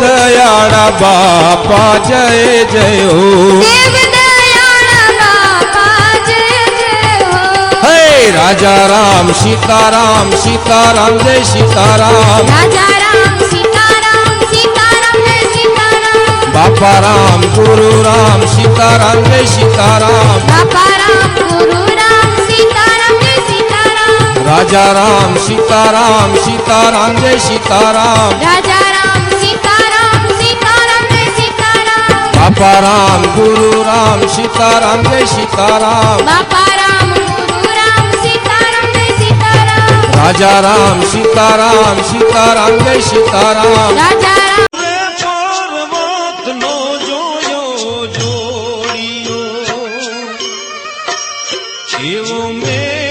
દયાળા બાપા જય જય હો દેવ દયાળા બાપા જય જય હો હે રાજા રામ સીતારામ સીતારામ જય સીતારામ રાજા રામ સીતારામ સીતારામ જય સીતારામ બાપા રામ ગુરુ રામ સીતારામ જય સીતારામ બાપા રામ ગુરુ રામ સીતારામ જય સીતારામ રાજા રામ સીતારામ સીતારામ જય સીતારામ રાજા રામ સીતારામ સીતારામ જય સીતારામ બાપા રામ ગુરુ રામ સીતારામ જય સીતારામ બાપા રામ ગુરુ રામ સીતારામ જય સીતારામ રાજા રામ સીતારામ સીતારામ જય સીતારામ રાજા રામ પર્વતનો જોયો જોડિયો એવો મેં